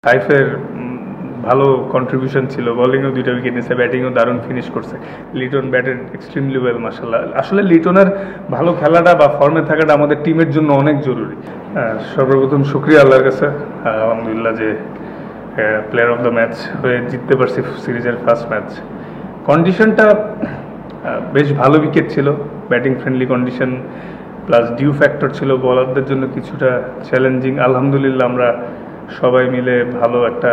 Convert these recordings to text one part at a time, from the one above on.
সাইফের ভালো কন্ট্রিবিউশন ছিল, বোলিংও 2টা উইকেট নিয়েছে, ব্যাটিংও দারুণ ফিনিশ করছে। লিটন ব্যাটেড এক্সট্রিমলি ওয়েল মাশাআল্লাহ। আসলে লিটনের ভালো খেলাটা বা ফর্মে থাকাটা আমাদের টিমের জন্য অনেক জরুরি। সর্বপ্রথম শুকরিয়া আল্লাহর কাছে, আলহামদুলিল্লাহ যে প্লেয়ার অফ দ্য ম্যাচ হয়ে জিততে পারছি সিরিজের ফার্স্ট ম্যাচ। কন্ডিশনটা বেশ ভালো উইকেট ছিল, batting friendly condition, plus due factor ছিল বোলারদের জন্য কিছুটা চ্যালেঞ্জিং। আলহামদুলিল্লাহ আমরা সবাই মিলে ভালো একটা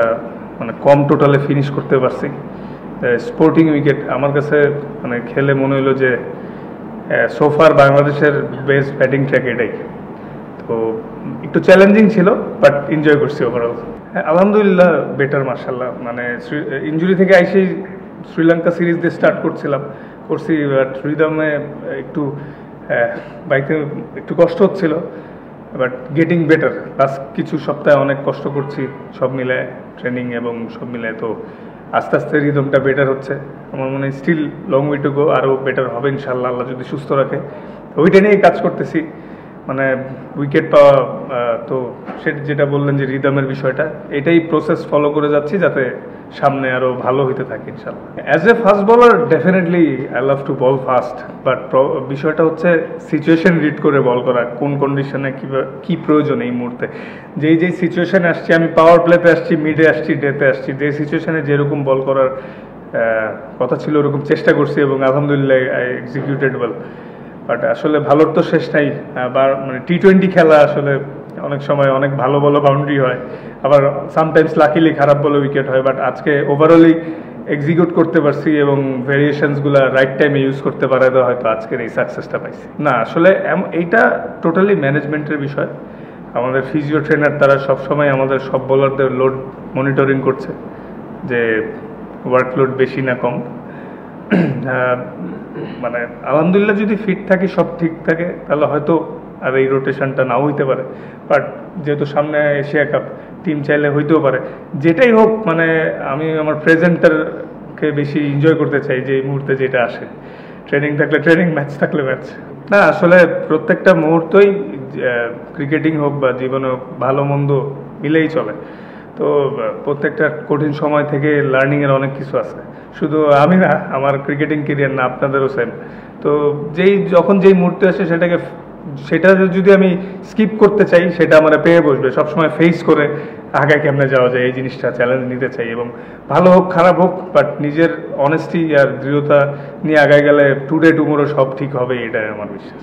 মানে কম টোটালে ফিনিশ করতে পারছি। স্পোর্টিং উইকেট আমার কাছে মানে খেলে মনে হলো যে সোফার বাংলাদেশের বেস্ট ব্যাটিং ট্র্যাক এটাই। তো একটু চ্যালেঞ্জিং ছিল, বাট এনজয় করছি ওভারঅল। আলহামদুলিল্লাহ বেটার মাশাআল্লাহ। মানে ইনজুরি থেকে আইসেই শ্রীলঙ্কা সিরিজ দিয়ে স্টার্ট করছি, বাট রিদমে একটু বাইকে একটু কষ্ট হচ্ছিল, বাট গেটিং বেটার। লাস্ট কিছু সপ্তাহে অনেক কষ্ট করছি সব মিলে, ট্রেনিং এবং সব মিলে। তো আস্তে আস্তে রিদমটা বেটার হচ্ছে। আমার মনে হয় still long way to go, আরও বেটার হবে ইনশাল্লাহ, আল্লাহ যদি সুস্থ রাখে। ওইটা নিয়েই কাজ করতেছি, মানে উইকেট পাওয়া। তো সেটা যেটা বললেন যে রিদমের বিষয়টা, এটাই প্রসেস ফলো করে যাচ্ছি যাতে সামনে আরও ভালো হইতে থাকে ইনশাল্লাহ। As a fast bowler definitely I love to ball fast, but বিষয়টা হচ্ছে সিচুয়েশন রিড করে বল করা, কোন কন্ডিশনে কী প্রয়োজন এই মুহূর্তে। যেই সিচুয়েশনে আসছি, আমি পাওয়ার প্লেতে আসছি, মিডে আসছি, ডেতে আসছি, যে সিচুয়েশনে যেরকম বল করার কথা ছিল ওরকম চেষ্টা করছি এবং আলহামদুলিল্লাহ আই এক্সিকিউটেড ওয়েল। বাট আসলে ভালোর তো শেষ নাই। মানে টি-20 খেলা আসলে অনেক সময় অনেক ভালো ভালো বাউন্ডারি হয়, আবার সামটাইমস লাকিলি খারাপ বলে উইকেট হয়। বাট আজকে ওভারঅলি এক্সিকিউট করতে পারছি এবং ভেরিয়েশনসগুলো রাইট টাইমে ইউজ করতে পারে, তো হয়তো আজকের এই সাকসেসটা পাইছি। না আসলে এইটা টোটালি ম্যানেজমেন্টের বিষয়। আমাদের ফিজিও ট্রেনার তারা সবসময় আমাদের সব বোলারদের লোড মনিটরিং করছে, যে ওয়ার্কলোড বেশি না কম। মানে আলহামদুলিল্লাহ যদি ফিট থাকি, সব ঠিক থাকে, তাহলে হয়তো আর এই রোটেশনটা নাও হইতে পারে। বাট যেহেতু সামনে এশিয়া কাপ, টিম চাইলে হইতেও পারে। যেটাই হোক, মানে আমি আমার প্রেজেন্টারকে বেশি এনজয় করতে চাই, যে এই মুহূর্তে যেটা আসে। ট্রেনিং থাকলে ট্রেনিং, ম্যাচ থাকলে ম্যাচ। না আসলে প্রত্যেকটা মুহূর্তই ক্রিকেটিং হোক বা জীবনে হোক, ভালো মন্দ মিলেই চলে। তো প্রত্যেকটা কঠিন সময় থেকে লার্নিংয়ের অনেক কিছু আছে। শুধু আমি না, আমার ক্রিকেটিং কেরিয়ার না, আপনাদেরও সেম। তো যখন যেই মুহূর্তে আসে সেটা যদি আমি স্কিপ করতে চাই, সেটা আমার পেয়ে বসবে। সবসময় ফেস করে আগে কেমনে যাওয়া যায়, এই জিনিসটা চ্যালেঞ্জ নিতে চাই। এবং ভালো হোক খারাপ হোক, বাট নিজের অনেস্টি আর দৃঢ়তা নিয়ে আগায় গেলে টুডে টুমোরো সব ঠিক হবে, এটাই আমার বিশ্বাস।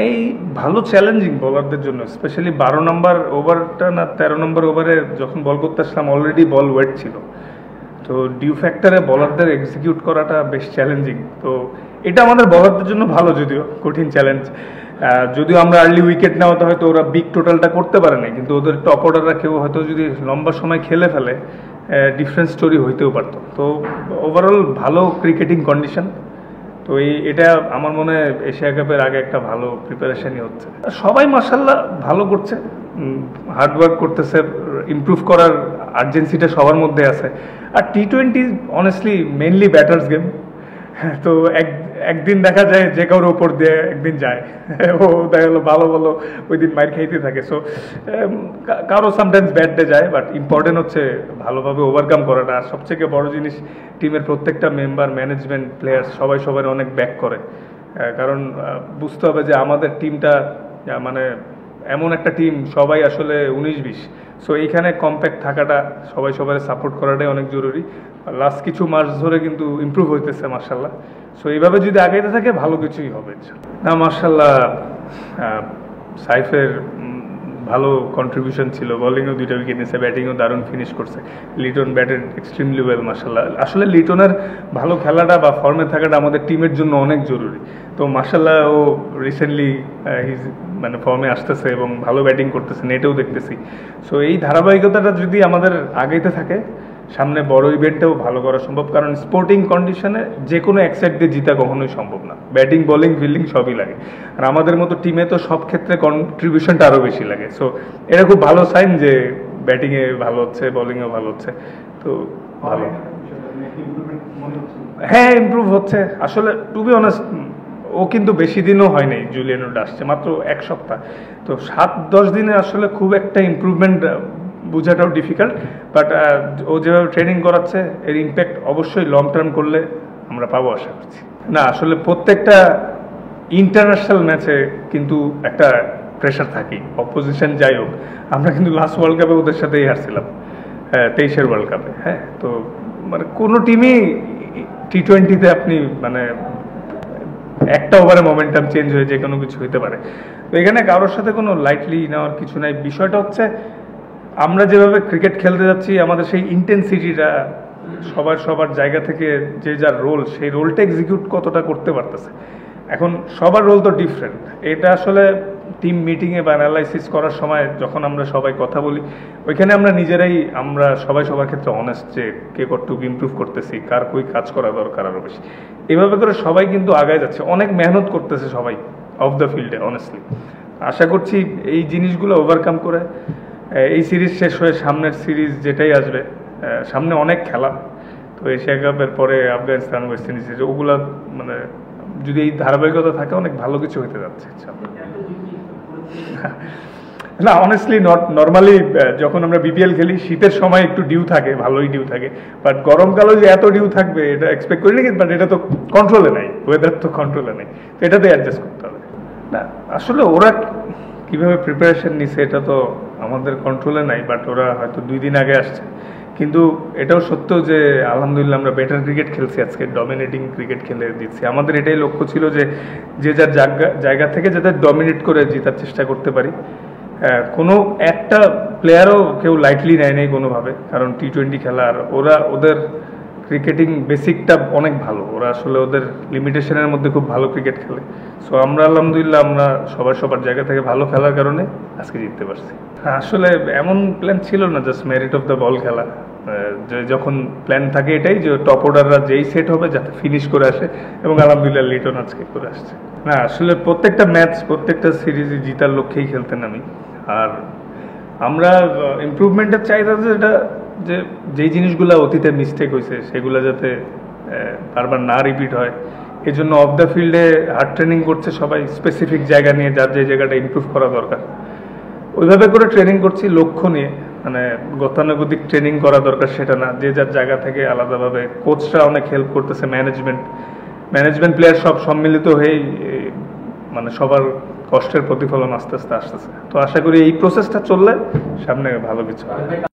এই ভালো চ্যালেঞ্জিং বোলারদের জন্য, স্পেশালি 12 নম্বর ওভারটা না 13 নম্বর ওভারে যখন বল করতে আসলাম, অলরেডি বল ওয়েট ছিল। তো ডিউ ফ্যাক্টরে বলারদের এক্সিকিউট করাটা বেশ চ্যালেঞ্জিং। তো এটা আমাদের বলারদের জন্য ভালো, যদিও কঠিন চ্যালেঞ্জ। যদিও আমরা আর্লি উইকেট নেওয়াতে হয়তো ওরা বিগ টোটালটা করতে পারে না, কিন্তু ওদের টপ অর্ডাররা কেউ হয়তো যদি লম্বা সময় খেলে ফেলে, ডিফারেন্ট স্টোরি হইতেও পারতো। তো ওভারঅল ভালো ক্রিকেটিং কন্ডিশন। তো এটা আমার মনে হয় এশিয়া কাপের আগে একটা ভালো প্রিপারেশনই হচ্ছে। সবাই মাশাআল্লাহ ভালো করছে, হার্ডওয়ার্ক করতেছে, ইমপ্রুভ করার আর্জেন্সিটা সবার মধ্যে আছে। আর টি-20 অনেস্টলি মেইনলি ব্যাটার্স গেম। তো একদিন দেখা যায় যে কারোর ওপর দিয়ে একদিন যায়, ও দেখা গেলো ভালো ওই দিন মাইর খাইতে থাকে। সো কারো সামটাইমস ব্যাট ডে যায়, বাট ইম্পর্টেন্ট হচ্ছে ভালোভাবে ওভারকাম করাটা। আর সবথেকে বড় জিনিস, টিমের প্রত্যেকটা মেম্বার, ম্যানেজমেন্ট, প্লেয়ার্স সবাই সবার অনেক ব্যাক করে। কারণ বুঝতে হবে যে আমাদের টিমটা মানে এমন একটা টিম, সবাই আসলে 19-20। সো এইখানে কম্প্যাক্ট থাকাটা, সবাই সবাই সাপোর্ট করাটাই অনেক জরুরি। লাস্ট কিছু মাস ধরে কিন্তু ইমপ্রুভ হইতেছে মাশাআল্লাহ। সো এইভাবে যদি আগাইতে থাকে, ভালো কিছুই হবে না। মাশাআল্লাহ সাইফের ভালো কন্ট্রিবিউশন ছিল, বোলিংও 2টা উইকেট নিয়েছে, ব্যাটিংও দারুণ ফিনিশ করছে। লিটন ব্যাটেড এক্সট্রিমলি ওয়েল মাশাআল্লাহ। আসলে লিটনের ভালো খেলাটা বা ফর্মে থাকাটা আমাদের টিমের জন্য অনেক জরুরি। তো মাশাআল্লাহ ও রিসেন্টলি মানে ফর্মে আসতেছে এবং ভালো ব্যাটিং করতেছে, নেটেও দেখতেছি। সো এই ধারাবাহিকতাটা যদি আমাদের আগাইতে থাকে, সামনে বড় ইভেন্টেও ভালো করা সম্ভব। কারণ স্পোর্টিং কন্ডিশনে যে কোনো এক সাইড দিয়ে জিতা কখনোই সম্ভব না। ব্যাটিং, বোলিং, ফিল্ডিং সবই লাগে। আর আমাদের মতো টিমে তো সব ক্ষেত্রে কন্ট্রিবিউশনটা আরও বেশি লাগে। সো এটা খুব ভালো সাইন যে ব্যাটিংয়ে ভালো হচ্ছে, বোলিংয়েও ভালো হচ্ছে। তো ভালো, হ্যাঁ ইমপ্রুভ হচ্ছে। আসলে টু বি অনেস্ট, ও কিন্তু বেশি দিনও হয় নাই, জুলিয়ান উড আসছে মাত্র 1 সপ্তাহ। তো 7-10 দিনে আসলে খুব একটা ইমপ্রুভমেন্ট বোঝাটাও ডিফিকাল্ট, বাট ও যেভাবে ট্রেনিং করাচ্ছে এর ইম্প্যাক্ট অবশ্যই লং টার্ম করলে আমরা পাবো আশা করছি। না আসলে প্রত্যেকটা ইন্টারন্যাশনাল ম্যাচে কিন্তু একটা প্রেশার থাকেই, অপোজিশন যাই হোক। আমরা কিন্তু লাস্ট ওয়ার্ল্ড কাপে ওদের সাথেই হারছিলাম, 23-এর ওয়ার্ল্ড কাপে। হ্যাঁ, তো মানে কোনো টিমই টি-20-তে আপনি মানে একটা ওভারে মোমেন্টাম চেঞ্জ হয়ে যে কোনো কিছু হতে পারে। তো এখানে কারোর সাথে কোনো লাইটলি নেওয়ার কিছু নাই। বিষয়টা হচ্ছে আমরা যেভাবে ক্রিকেট খেলতে যাচ্ছি আমাদের সেই ইন্টেন্সিটিটা সবার জায়গা থেকে যে যার রোল, সেই রোলটা এক্সিকিউট কতটা করতে পারতেছে। এখন সবার রোল তো ডিফারেন্ট। এটা আসলে টিম মিটিংয়ে বা অ্যানালাইসিস করার সময় যখন আমরা সবাই কথা বলি, ওইখানে আমরা নিজেরাই আমরা সবাই সবার ক্ষেত্রে অনেস্ট যে কে কতটুকু ইমপ্রুভ করতেছি, কার কই কাজ করা দরকার আরও বেশি। এভাবে করে সবাই কিন্তু আগায় যাচ্ছে, অনেক মেহনত করতেছে সবাই অফ দ্য ফিল্ডে। অনেস্টলি আশা করছি এই জিনিসগুলো ওভারকাম করে এই সিরিজ শেষ হয়ে সামনের সিরিজ যেটাই আসবে, সামনে অনেক খেলা। তো এশিয়া কাপের পরে আফগানিস্তান, ওয়েস্ট ইন্ডিজ, ওগুলা মানে যদি এই ধারাবাহিকতা থাকে অনেক ভালো কিছু হতে যাচ্ছে। না অনেস্টলি নর্মালি যখন আমরা বিপিএল খেলি শীতের সময় একটু ডিউ থাকে, ভালোই ডিউ থাকে, বাট গরমকালেও যে এত ডিউ থাকবে এটা এক্সপেক্ট করিনি। বাট এটা তো কন্ট্রোলে নাই, ওয়েদার তো কন্ট্রোলে নেই, তো এটাতে অ্যাডজাস্ট করতে হবে। না আসলে ওরা কিভাবে প্রিপারেশন নিছে এটা তো আমাদের কন্ট্রোলে নাই, বাট ওরা হয়তো 2 দিন আগে আসছে। কিন্তু এটাও সত্য যে আলহামদুলিল্লাহ আমরা বেটার ক্রিকেট খেলছি আজকে, ডমিনেটিং ক্রিকেট খেলে দিচ্ছি। আমাদের এটাই লক্ষ্য ছিল যে যে যার জায়গা থেকে যাতে ডমিনেট করে জেতার চেষ্টা করতে পারি। কোনো একটা প্লেয়ারও কেউ লাইটলি নেয় নেই কোনোভাবে, কারণ টি-20 খেলার ওরা ওদের ক্রিকেটিং বেসিকটা অনেক ভালো, ওরা আসলে ওদের লিমিটেশনের মধ্যে খুব ভালো ক্রিকেট খেলে। সো আমরা আলহামদুলিল্লাহ আমরা সবার জায়গা থেকে ভালো খেলার কারণে আজকে জিততে পারছি। আসলে এমন প্ল্যান ছিল না just merit of the ball খেলা। যখন প্ল্যান থাকে এটাই যে টপ অর্ডাররা যেই সেট হবে যাতে ফিনিশ করে আসে, এবং আলহামদুলিল্লাহ লিটন আজকে করে আসছে। না আসলে প্রত্যেকটা ম্যাচ প্রত্যেকটা সিরিজে জিতার লক্ষ্যেই খেলতেন আমি। আর আমরা ইমপ্রুভমেন্টের চাহিদা যেটা যে যেই জিনিসগুলো অতীতে মিস্টেক হয়েছে সেগুলো যাতে বারবার না রিপিট হয়, এই জন্য অফ দ্য ফিল্ডে হার্ড ট্রেনিং করছে সবাই, স্পেসিফিক জায়গা নিয়ে যার যে জায়গাটা ইমপ্রুভ করা দরকার ওইভাবে করে ট্রেনিং করছি লক্ষ্য নিয়ে। মানে গতানুগতিক ট্রেনিং করা দরকার সেটা না, যে যার জায়গা থেকে আলাদাভাবে। কোচরা অনেক হেল্প করতেছে, ম্যানেজমেন্ট প্লেয়ার সব সম্মিলিত হয়েই মানে সবার কষ্টের প্রতিফলন আস্তে আস্তে আসতেছে। তো আশা করি এই প্রসেসটা চললে সামনে ভালো কিছু হবে।